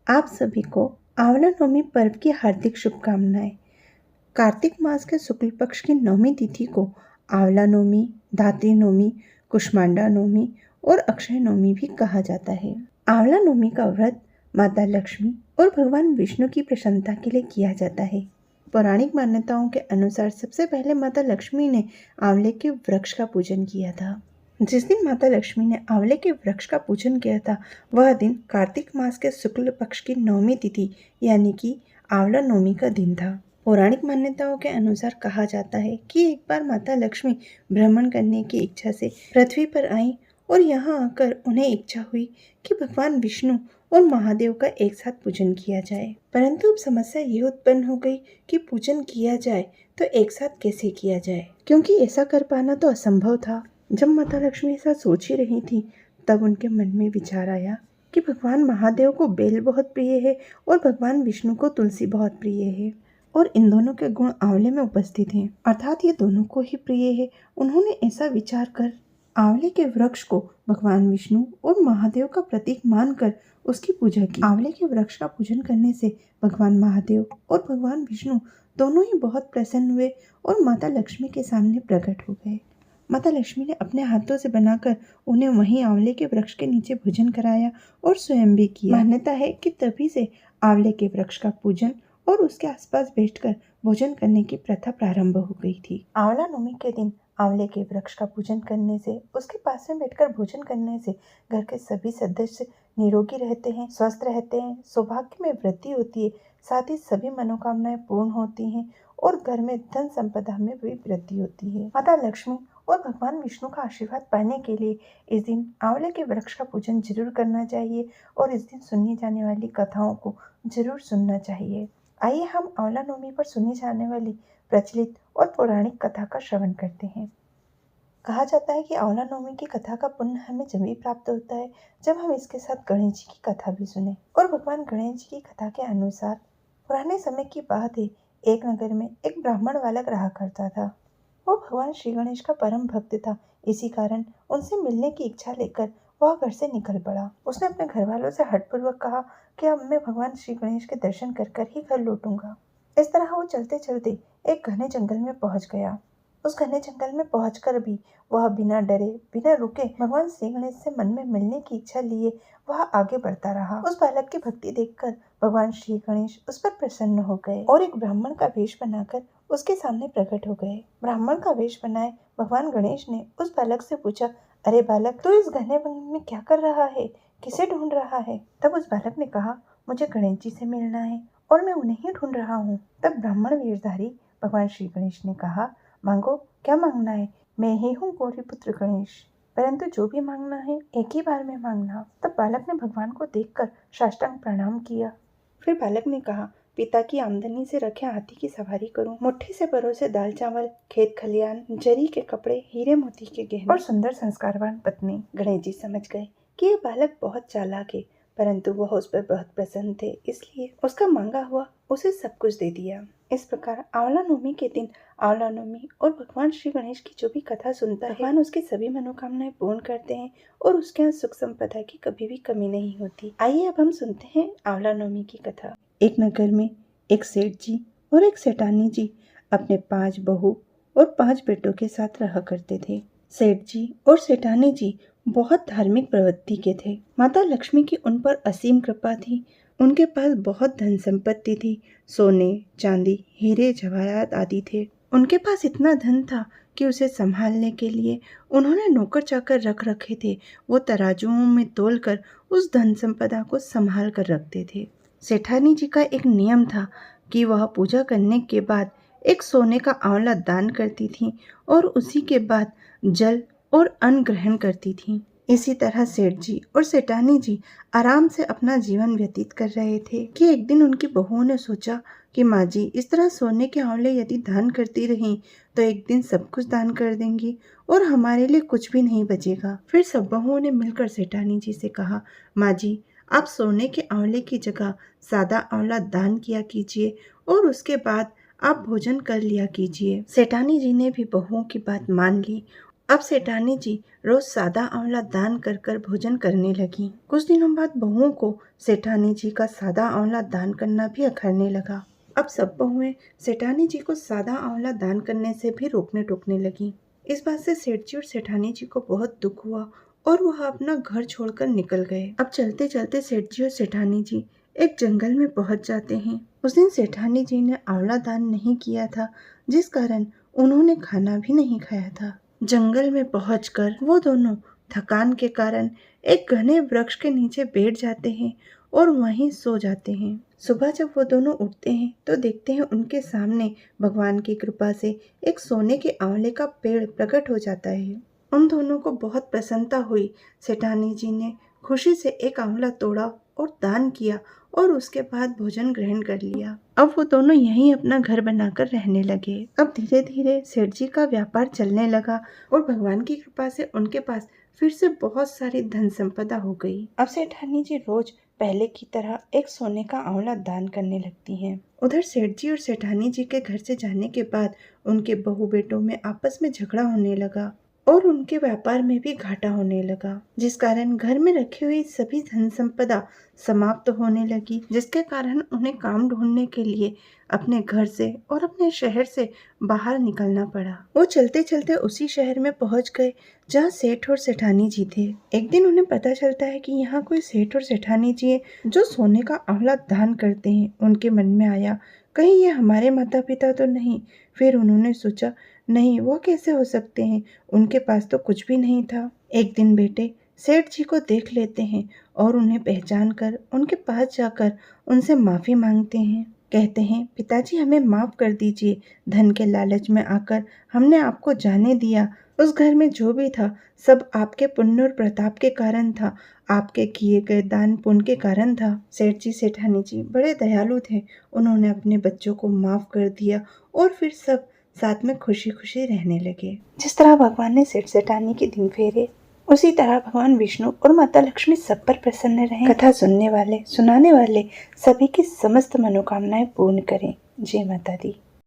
आप सभी को आंवला नवमी पर्व की हार्दिक शुभकामनाएं। कार्तिक मास के शुक्ल पक्ष की नवमी तिथि को आंवला नवमी, धात्री नवमी, कुष्मांडा नवमी और अक्षय नवमी भी कहा जाता है। आंवला नवमी का व्रत माता लक्ष्मी और भगवान विष्णु की प्रसन्नता के लिए किया जाता है। पौराणिक मान्यताओं के अनुसार सबसे पहले माता लक्ष्मी ने आंवले के वृक्ष का पूजन किया था। जिस दिन माता लक्ष्मी ने आंवले के वृक्ष का पूजन किया था वह दिन कार्तिक मास के शुक्ल पक्ष की नवमी तिथि यानी कि आंवला नवमी का दिन था। पौराणिक मान्यताओं के अनुसार कहा जाता है कि एक बार माता लक्ष्मी भ्रमण करने की इच्छा से पृथ्वी पर आई और यहाँ आकर उन्हें इच्छा हुई कि भगवान विष्णु और महादेव का एक साथ पूजन किया जाए। परंतु अब समस्या ये उत्पन्न हो गई कि पूजन किया जाए तो एक साथ कैसे किया जाए, क्योंकि ऐसा कर पाना तो असंभव था। जब माता लक्ष्मी ऐसा सोच ही रही थी तब उनके मन में विचार आया कि भगवान महादेव को बेल बहुत प्रिय है और भगवान विष्णु को तुलसी बहुत प्रिय है और इन दोनों के गुण आंवले में उपस्थित हैं, अर्थात ये दोनों को ही प्रिय है। उन्होंने ऐसा विचार कर आंवले के वृक्ष को भगवान विष्णु और महादेव का प्रतीक मानकर उसकी पूजा की। आंवले के वृक्ष का पूजन करने से भगवान महादेव और भगवान विष्णु दोनों ही बहुत प्रसन्न हुए और माता लक्ष्मी के सामने प्रकट हो गए। माता लक्ष्मी ने अपने हाथों से बनाकर उन्हें वहीं आंवले के वृक्ष के नीचे भोजन कराया और स्वयं भी किया। मान्यता है कि तभी से आंवले के वृक्ष का पूजन और उसके आसपास बैठकर भोजन करने की प्रथा प्रारंभ हो गई थी। आंवला नवमी के दिन आंवले के वृक्ष का पूजन करने से, उसके पास में बैठकर भोजन करने से घर के सभी सदस्य निरोगी रहते हैं, स्वस्थ रहते हैं, सौभाग्य में वृद्धि होती है, साथ ही सभी मनोकामनाएं पूर्ण होती हैं और घर में धन संपदा में भी वृद्धि होती है। माता लक्ष्मी और भगवान विष्णु का आशीर्वाद पाने के लिए इस दिन आंवले के वृक्ष का पूजन जरूर करना चाहिए और इस दिन सुननी जाने वाली कथाओं को जरूर सुनना चाहिए। आइए हम आंवला नवमी पर सुनी जाने वाली प्रचलित और पौराणिक कथा का श्रवण करते हैं। कहा जाता है कि आंवला नवमी की कथा का पुण्य हमें जब भी प्राप्त होता है जब हम इसके साथ गणेश जी की कथा भी सुने। और भगवान गणेश जी की कथा के अनुसार पुराने समय की बात है, एक नगर में एक ब्राह्मण बालक रहा करता था। वो भगवान श्री गणेश का परम भक्त था। इसी कारण उनसे मिलने की इच्छा लेकर वह घर से निकल पड़ा। उसने अपने घर वालों से हठपूर्वक कहा कि अब मैं भगवान श्री गणेश के दर्शन कर कर ही घर लौटूंगा। इस तरह वो चलते चलते एक घने जंगल में पहुंच गया। उस घने जंगल में पहुंचकर भी वह बिना डरे बिना रुके भगवान श्री गणेश से मन में मिलने की इच्छा लिए वह आगे बढ़ता रहा। उस बालक की भक्ति देखकर भगवान श्री गणेश उस पर प्रसन्न हो गए और एक ब्राह्मण का वेश बनाकर उसके सामने प्रकट हो गए। ब्राह्मण का वेश बनाए भगवान गणेश ने उस बालक से पूछा, अरे बालक, तू इस घने वन में क्या कर रहा है, किसे ढूंढ रहा है? तब उस बालक ने कहा, मुझे गणेश जी से मिलना है और मैं उन्हें ही ढूंढ रहा हूँ। तब ब्राह्मण वेशधारी भगवान श्री गणेश ने कहा, मांगो, क्या मांगना है? मैं ही हूँ गौरीपुत्र गणेश, परंतु जो भी मांगना है एक ही बार में मांगना। तब बालक ने भगवान को देखकर साष्टांग प्रणाम किया। फिर बालक ने कहा, पिता की आमदनी से रखे हाथी की सवारी करूं, मुट्ठी से परोसे दाल चावल, खेत खलियान, जरी के कपड़े, हीरे मोती के गहने और सुंदर संस्कारवान पत्नी। गणेश जी समझ गए कि ये बालक बहुत चालाक है, परंतु वह उस पर बहुत प्रसन्न थे, इसलिए उसका मांगा हुआ उसे सब कुछ दे दिया। इस प्रकार आंवला नवमी के दिन आंवला नवमी और भगवान श्री गणेश की जो भी कथा सुनता है, भगवान उसकी सभी मनोकामनाएं पूर्ण करते हैं और उसके यहाँ सुख संपदा की कभी भी कमी नहीं होती। आइए अब हम सुनते हैं आंवला नवमी की कथा। एक नगर में एक सेठ जी और एक सेठानी जी अपने 5 बहू और 5 बेटों के साथ रहा करते थे। सेठ जी और सेठानी जी बहुत धार्मिक प्रवृत्ति के थे। माता लक्ष्मी की उन पर असीम कृपा थी। उनके पास बहुत धन संपत्ति थी, सोने, चांदी, हीरे जवाहरात आदि थे। उनके पास इतना धन था कि उसे संभालने के लिए उन्होंने नौकर चाकर रख रखे थे। वो तराजुओं में तोलकर उस धन संपदा को संभाल कर रखते थे। सेठानी जी का एक नियम था कि वह पूजा करने के बाद एक सोने का आंवला दान करती थी और उसी के बाद जल और अन्न ग्रहण करती थी। इसी तरह सेठ जी और सेठानी जी आराम से अपना जीवन व्यतीत कर रहे थे कि एक दिन उनकी बहुओं ने सोचा कि माँ जी, इस तरह सोने के आंवले यदि दान करती रहीं तो एक दिन सब कुछ दान कर देंगी और हमारे लिए कुछ भी नहीं बचेगा। फिर सब बहुओं ने मिलकर सेठानी जी से कहा, माँ जी, आप सोने के आंवले की जगह सादा आंवला दान किया कीजिए और उसके बाद आप भोजन कर लिया कीजिए। सेठानी जी ने भी बहुओं की बात मान ली अब सेठानी जी रोज सादा आंवला दान कर कर भोजन करने लगी। कुछ दिनों बाद बहुओं को सेठानी जी का सादा आंवला दान करना भी अखरने लगा। अब सब बहुएं सेठानी जी को सादा आंवला दान करने से भी रोकने टोकने लगी। इस बात से सेठ जी और सेठानी जी को बहुत दुख हुआ और वह अपना घर छोड़कर निकल गए। अब चलते चलते सेठ जी और सेठानी जी एक जंगल में पहुंच जाते हैं। उस दिन सेठानी जी ने आंवला दान नहीं किया था, जिस कारण उन्होंने खाना भी नहीं खाया था। जंगल में पहुंचकर वो दोनों थकान के कारण एक घने वृक्ष के नीचे बैठ जाते हैं और वहीं सो जाते हैं। सुबह जब वो दोनों उठते हैं तो देखते हैं उनके सामने भगवान की कृपा से एक सोने के आंवले का पेड़ प्रकट हो जाता है। उन दोनों को बहुत प्रसन्नता हुई। सेठानी जी ने खुशी से एक आंवला तोड़ा और दान किया और उसके बाद भोजन ग्रहण कर लिया। अब वो दोनों यहीं अपना घर बनाकर रहने लगे। अब धीरे धीरे सेठ जी का व्यापार चलने लगा और भगवान की कृपा से उनके पास फिर से बहुत सारी धन संपदा हो गई। अब सेठानी जी रोज पहले की तरह एक सोने का आंवला दान करने लगती हैं। उधर सेठ जी और सेठानी जी के घर से जाने के बाद उनके बहू बेटों में आपस में झगड़ा होने लगा और उनके व्यापार में भी घाटा होने लगा, जिस कारण घर में रखी हुई सभी धन संपदा समाप्त होने लगी, जिसके कारण उन्हें काम ढूंढने के लिए अपने घर से और अपने शहर से बाहर निकलना पड़ा। वो चलते चलते उसी शहर में पहुंच गए जहाँ सेठ और सेठानी जी थे। एक दिन उन्हें पता चलता है कि यहाँ कोई सेठ और सेठानी जी है जो सोने का आंवला दान करते हैं। उनके मन में आया, कहीं ये हमारे माता पिता तो नहीं। फिर उन्होंने सोचा, नहीं, वो कैसे हो सकते हैं, उनके पास तो कुछ भी नहीं था। एक दिन बेटे सेठ जी को देख लेते हैं और उन्हें पहचान कर उनके पास जाकर उनसे माफ़ी मांगते हैं। कहते हैं, पिताजी हमें माफ़ कर दीजिए, धन के लालच में आकर हमने आपको जाने दिया। उस घर में जो भी था सब आपके पुण्य और प्रताप के कारण था, आपके किए गए दान पुण्य के कारण था। सेठ जी सेठानी जी बड़े दयालु थे, उन्होंने अपने बच्चों को माफ़ कर दिया और फिर सब साथ में खुशी खुशी रहने लगे। जिस तरह भगवान ने सेठ सेठानी के दिन फेरे, उसी तरह भगवान विष्णु और माता लक्ष्मी सब पर प्रसन्न रहें। कथा सुनने वाले सुनाने वाले सभी की समस्त मनोकामनाएं पूर्ण करें। जय माता दी।